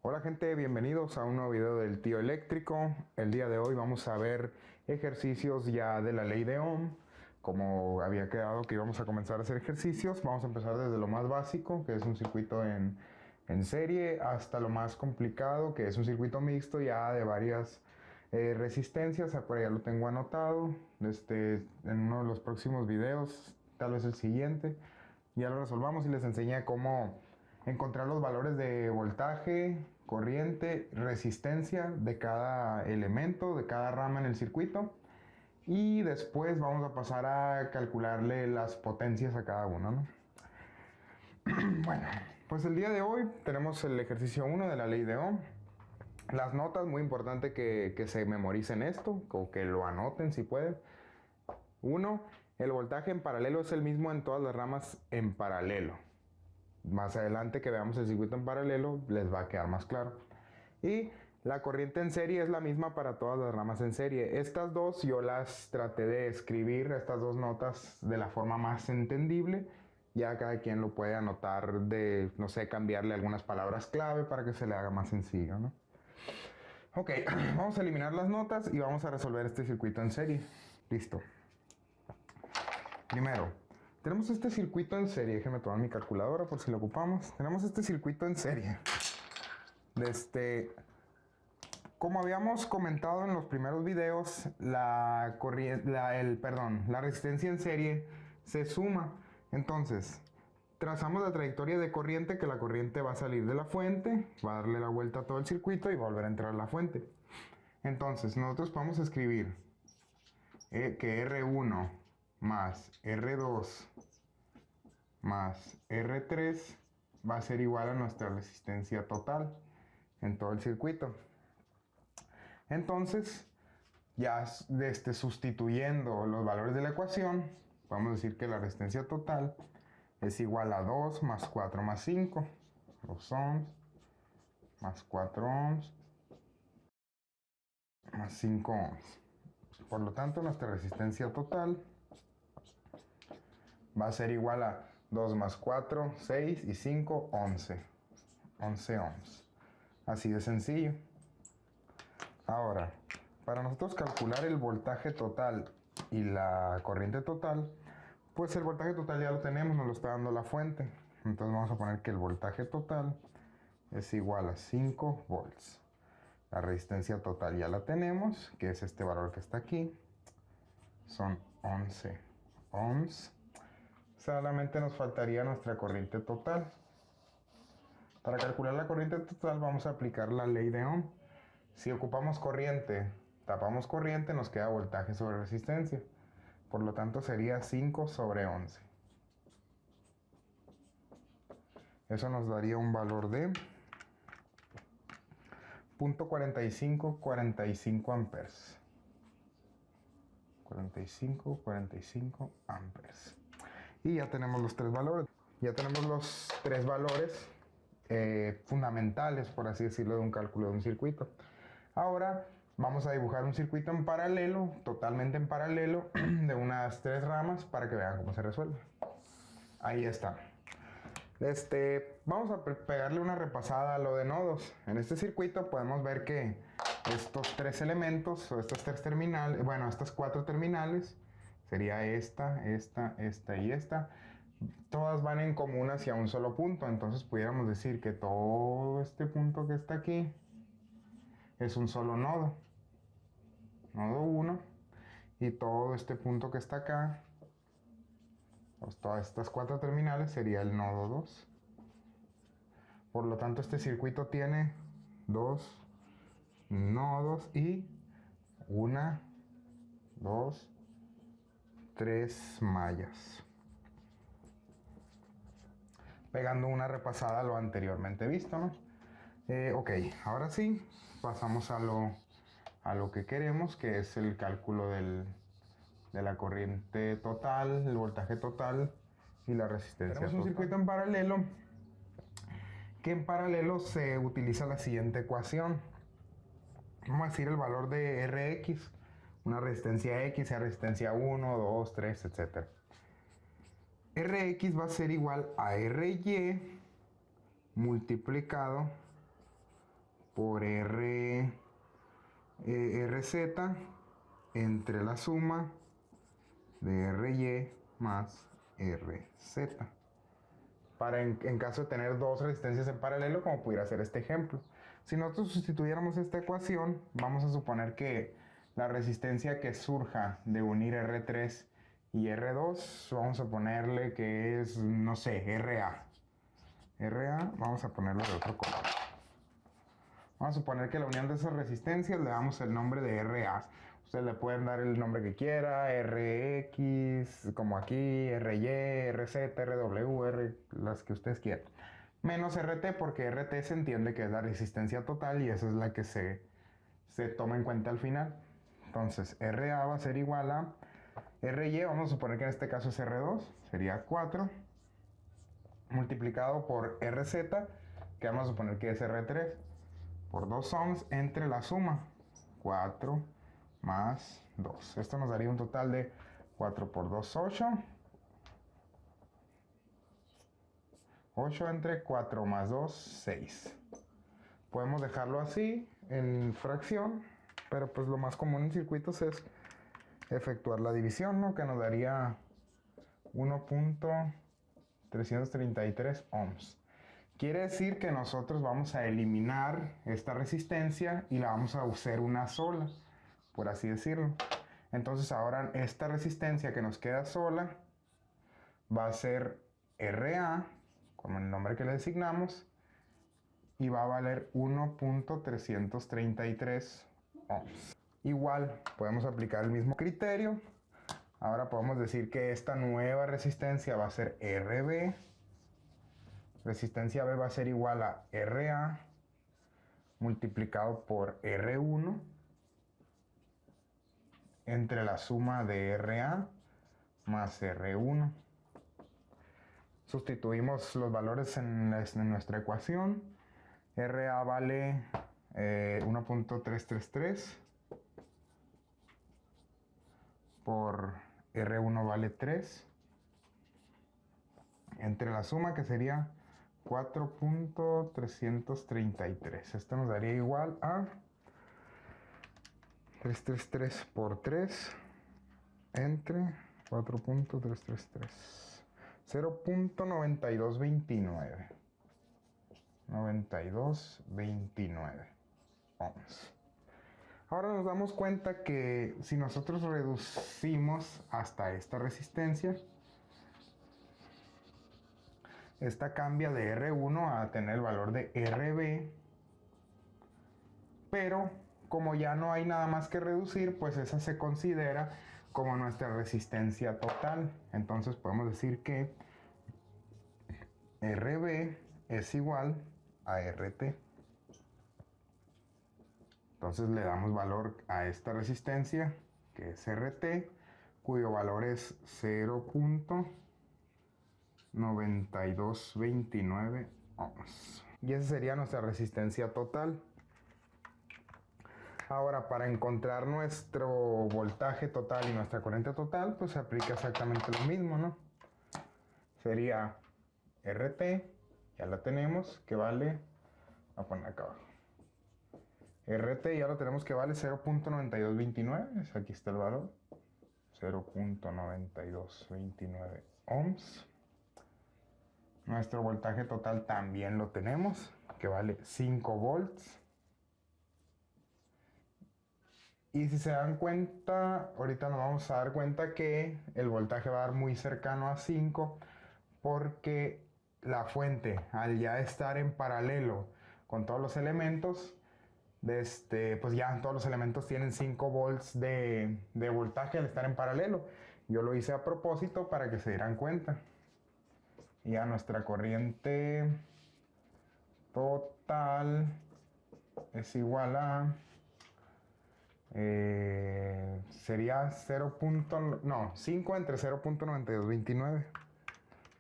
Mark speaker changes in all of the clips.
Speaker 1: Hola gente, bienvenidos a un nuevo video del Tío Eléctrico. El día de hoy vamos a ver ejercicios ya de la ley de Ohm. Como había quedado que íbamos a comenzar a hacer ejercicios, vamos a empezar desde lo más básico, que es un circuito en serie, hasta lo más complicado, que es un circuito mixto ya de varias resistencias. Por ahí ya lo tengo anotado. En uno de los próximos videos, tal vez el siguiente, ya lo resolvamos y les enseñé cómo encontrar los valores de voltaje, corriente, resistencia de cada elemento, de cada rama en el circuito. Y después vamos a pasar a calcularle las potencias a cada uno, ¿no? Bueno, pues el día de hoy tenemos el ejercicio 1 de la ley de Ohm. Las notas, muy importante que se memoricen esto, o que lo anoten si pueden. 1. El voltaje en paralelo es el mismo en todas las ramas en paralelo. Más adelante que veamos el circuito en paralelo les va a quedar más claro. Y la corriente en serie es la misma para todas las ramas en serie. Estas dos yo las traté de escribir, estas dos notas, de la forma más entendible. Ya cada quien lo puede anotar de, no sé, cambiarle algunas palabras clave para que se le haga más sencillo, ¿no? Ok, vamos a eliminar las notas y vamos a resolver este circuito en serie. Listo. Primero, tenemos este circuito en serie. Déjenme tomar mi calculadora por si lo ocupamos. Tenemos este circuito en serie. Como habíamos comentado en los primeros videos, la resistencia en serie se suma. Entonces, trazamos la trayectoria de corriente, que la corriente va a salir de la fuente, va a darle la vuelta a todo el circuito y volver a entrar a la fuente. Entonces, nosotros podemos escribir que R1 más R2 más R3 va a ser igual a nuestra resistencia total en todo el circuito. Entonces, ya sustituyendo los valores de la ecuación, podemos decir que la resistencia total es igual a 2 más 4 más 5, 2 ohms, más 4 ohms, más 5 ohms. Por lo tanto, nuestra resistencia total va a ser igual a 2 más 4, 6 y 5, 11. 11 ohms. Así de sencillo. Ahora, para nosotros calcular el voltaje total y la corriente total, pues el voltaje total ya lo tenemos, nos lo está dando la fuente. Entonces vamos a poner que el voltaje total es igual a 5 volts. La resistencia total ya la tenemos, que es este valor que está aquí. Son 11 ohms. Solamente nos faltaría nuestra corriente total. Para calcular la corriente total vamos a aplicar la ley de Ohm. Si ocupamos corriente, tapamos corriente, nos queda voltaje sobre resistencia. Por lo tanto sería 5 sobre 11. Eso nos daría un valor de 0.4545 amperes. 45 amperes. Y ya tenemos los tres valores. Ya tenemos los tres valores fundamentales, por así decirlo, de un cálculo de un circuito. Ahora vamos a dibujar un circuito en paralelo, totalmente en paralelo, de unas tres ramas para que vean cómo se resuelve. Ahí está. Vamos a pegarle una repasada a lo de nodos. En este circuito podemos ver que estos tres elementos, o estos tres terminales, bueno, estas cuatro terminales, sería esta y esta, todas van en común hacia un solo punto. Entonces pudiéramos decir que todo este punto que está aquí es un solo nodo, nodo 1, y todo este punto que está acá, pues todas estas cuatro terminales, sería el nodo 2. Por lo tanto, este circuito tiene dos nodos y una, dos, tres mallas. Pegando una repasada a lo anteriormente visto, ¿no? Ok, ahora sí, pasamos a lo que queremos, que es el cálculo de la corriente total, el voltaje total y la resistencia. Tenemos un circuito en paralelo, que en paralelo se utiliza la siguiente ecuación. Vamos a decir el valor de Rx, una resistencia X, a resistencia 1, 2, 3, etc. Rx va a ser igual a Ry multiplicado por RZ entre la suma de RY más RZ. Para en caso de tener dos resistencias en paralelo, como pudiera ser este ejemplo. Si nosotros sustituyéramos esta ecuación, vamos a suponer que la resistencia que surja de unir R3 y R2, vamos a ponerle que es, no sé, RA. RA, vamos a ponerlo de otro color. Vamos a suponer que la unión de esas resistencias le damos el nombre de RA. Ustedes le pueden dar el nombre que quiera, RX, como aquí, RY, RZ, RW, las que ustedes quieran. Menos RT, porque RT se entiende que es la resistencia total y esa es la que se toma en cuenta al final. Entonces, RA va a ser igual a RY, vamos a suponer que en este caso es R2, sería 4, multiplicado por RZ, que vamos a suponer que es R3, por 2 ohms entre la suma, 4 más 2. Esto nos daría un total de 4 por 2, 8. 8 entre 4 más 2, 6. Podemos dejarlo así en fracción, pero pues lo más común en circuitos es efectuar la división, ¿no? Que nos daría 1.333 ohms. Quiere decir que nosotros vamos a eliminar esta resistencia y la vamos a usar una sola, por así decirlo. Entonces ahora esta resistencia que nos queda sola va a ser RA, como el nombre que le designamos, y va a valer 1.333 ohms. Igual podemos aplicar el mismo criterio. Ahora podemos decir que esta nueva resistencia va a ser RB. Resistencia B va a ser igual a RA multiplicado por R1 entre la suma de RA más R1. Sustituimos los valores en nuestra ecuación. RA vale 1.333 por R1 vale 3 entre la suma, que sería 4.333. Esto nos daría igual a 333 por 3 entre 4.333. 0.9229. 9229 ohms. Ahora nos damos cuenta que si nosotros reducimos hasta esta resistencia, esta cambia de R1 a tener el valor de RB, pero como ya no hay nada más que reducir, pues esa se considera como nuestra resistencia total. Entonces podemos decir que RB es igual a RT. Entonces le damos valor a esta resistencia, que es RT, cuyo valor es 0.9229 ohms. Y esa sería nuestra resistencia total. Ahora, para encontrar nuestro voltaje total y nuestra corriente total, pues se aplica exactamente lo mismo, ¿no? Sería RT, ya la tenemos, que vale, voy a poner acá abajo. RT ya lo tenemos que vale 0.9229, aquí está el valor, 0.9229 ohms. Nuestro voltaje total también lo tenemos, que vale 5 volts. Y si se dan cuenta, ahorita nos vamos a dar cuenta que el voltaje va a dar muy cercano a 5, porque la fuente, al ya estar en paralelo con todos los elementos, pues ya todos los elementos tienen 5 volts de voltaje al estar en paralelo. Yo lo hice a propósito para que se dieran cuenta. Y a nuestra corriente total es igual a sería 5 entre 0.9229.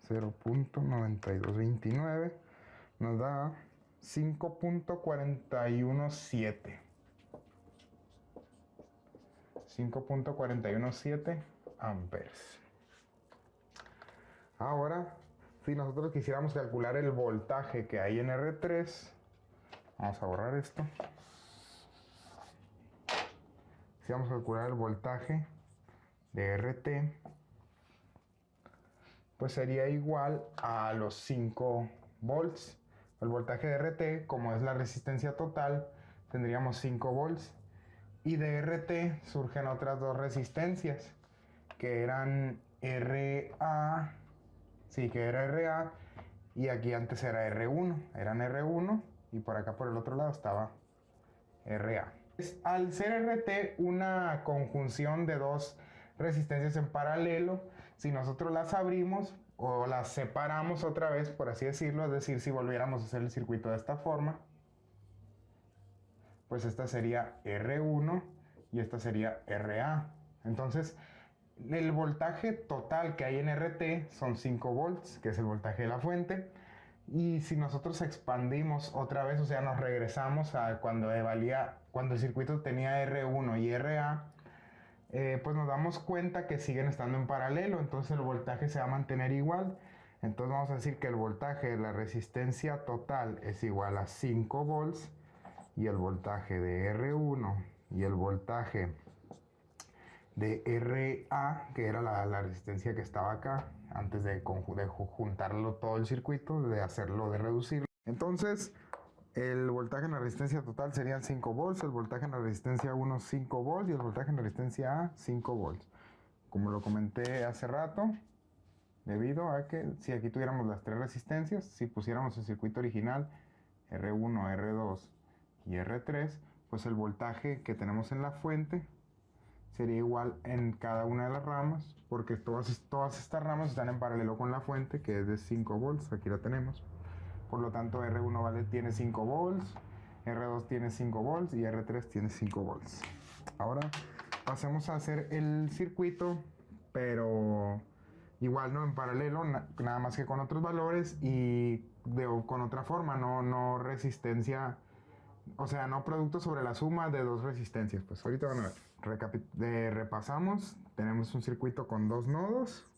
Speaker 1: 0.9229 nos da 5.417. 5.417 amperes. Ahora, si nosotros quisiéramos calcular el voltaje que hay en R3, Vamos a borrar esto. Si vamos a calcular el voltaje de RT, pues sería igual a los 5 volts. El voltaje de RT, como es la resistencia total, tendríamos 5 volts. Y de RT surgen otras dos resistencias, que eran RA, sí, que era RA, y aquí antes era R1, eran R1, y por acá por el otro lado estaba RA. Al ser RT una conjunción de dos resistencias en paralelo, si nosotros las abrimos o las separamos otra vez, por así decirlo, es decir, si volviéramos a hacer el circuito de esta forma, pues esta sería R1 y esta sería RA. Entonces, el voltaje total que hay en RT son 5 volts, que es el voltaje de la fuente. Y si nosotros expandimos otra vez, o sea, nos regresamos a cuando el circuito tenía R1 y RA, pues nos damos cuenta que siguen estando en paralelo, entonces el voltaje se va a mantener igual. Entonces vamos a decir que el voltaje de la resistencia total es igual a 5 volts y el voltaje de R1 y el voltaje de RA, que era la resistencia que estaba acá, antes de juntarlo todo el circuito, de reducirlo. Entonces, el voltaje en la resistencia total serían 5 volts, el voltaje en la resistencia 1 5 volts y el voltaje en la resistencia A 5 volts. Como lo comenté hace rato, debido a que si aquí tuviéramos las tres resistencias, si pusiéramos el circuito original R1, R2 y R3, pues el voltaje que tenemos en la fuente sería igual en cada una de las ramas, porque todas estas ramas están en paralelo con la fuente, que es de 5 volts, aquí la tenemos. Por lo tanto, R1 tiene 5 volts, R2 tiene 5 volts y R3 tiene 5 volts. Ahora pasemos a hacer el circuito, pero igual no en paralelo, nada más que con otros valores y con otra forma, no resistencia, o sea, no producto sobre la suma de dos resistencias. Pues ahorita van a ver. Repasamos, tenemos un circuito con dos nodos.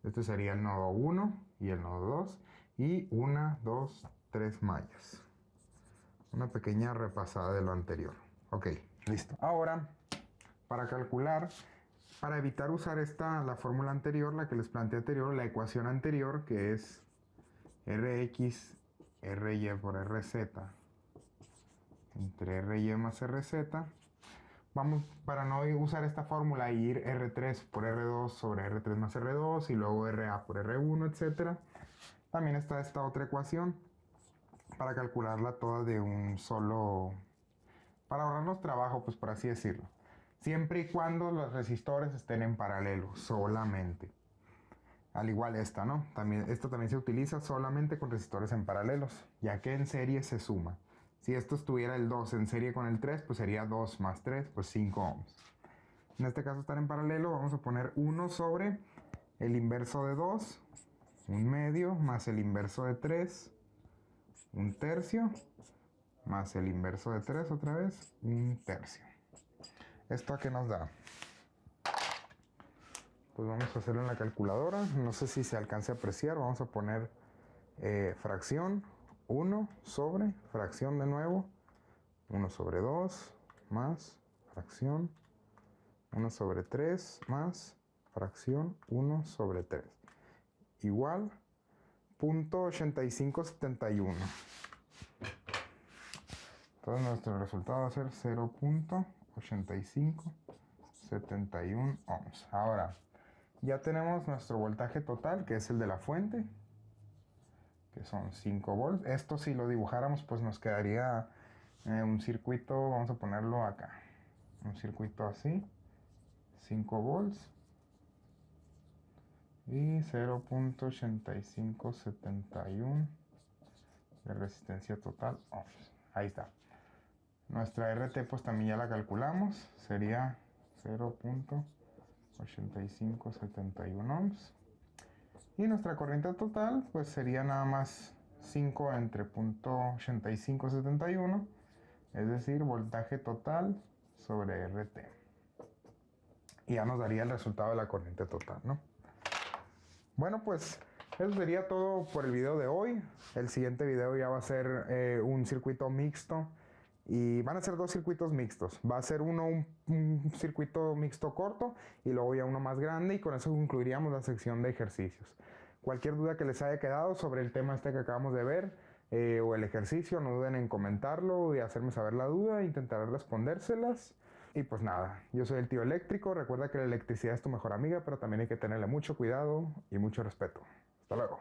Speaker 1: Este sería el nodo 1 y el nodo 2. Y 1, 2, 3 mallas. Una pequeña repasada de lo anterior. Ok, listo. Ahora, para calcular, para evitar usar la fórmula anterior, la que les planteé anterior, la ecuación anterior, que es Rx, Ry por Rz entre Ry más Rz, vamos, para no usar esta fórmula y ir R3 por R2 sobre R3 más R2 y luego RA por R1, etc. También está esta otra ecuación para calcularla toda de un solo, para ahorrarnos trabajo, pues por así decirlo. Siempre y cuando los resistores estén en paralelo, solamente. Al igual esta, ¿no? Esto también se utiliza solamente con resistores en paralelos, ya que en serie se suma. Si esto estuviera el 2 en serie con el 3, pues sería 2 más 3, pues 5 ohms. En este caso están en paralelo, vamos a poner 1 sobre el inverso de 2, un medio, más el inverso de 3, un tercio, más el inverso de 3 otra vez, un tercio. ¿Esto a qué nos da? Pues vamos a hacerlo en la calculadora, no sé si se alcance a apreciar, vamos a poner fracción 1 sobre fracción de nuevo, 1 sobre 2 más fracción 1 sobre 3 más fracción 1 sobre 3 igual 0.8571. Entonces nuestro resultado va a ser 0.8571 ohms. Ahora ya tenemos nuestro voltaje total, que es el de la fuente, que son 5 volts. Esto si lo dibujáramos, pues nos quedaría un circuito, vamos a ponerlo acá, un circuito así, 5 volts y 0.8571 de resistencia total ohms. Ahí está. Nuestra RT pues también ya la calculamos, sería 0.8571 ohms. Y nuestra corriente total pues sería nada más 5 entre 0.8571, es decir, voltaje total sobre RT. Y ya nos daría el resultado de la corriente total, ¿no? Bueno, pues Eso sería todo por el video de hoy. El siguiente video ya va a ser un circuito mixto. Y van a ser dos circuitos mixtos. Va a ser un circuito mixto corto y luego ya uno más grande, y con eso concluiríamos la sección de ejercicios. Cualquier duda que les haya quedado sobre el tema este que acabamos de ver o el ejercicio, no duden en comentarlo y hacerme saber la duda. Intentaré respondérselas. Y pues nada, yo soy el tío eléctrico. Recuerda que la electricidad es tu mejor amiga, pero también hay que tenerle mucho cuidado y mucho respeto. Hasta luego.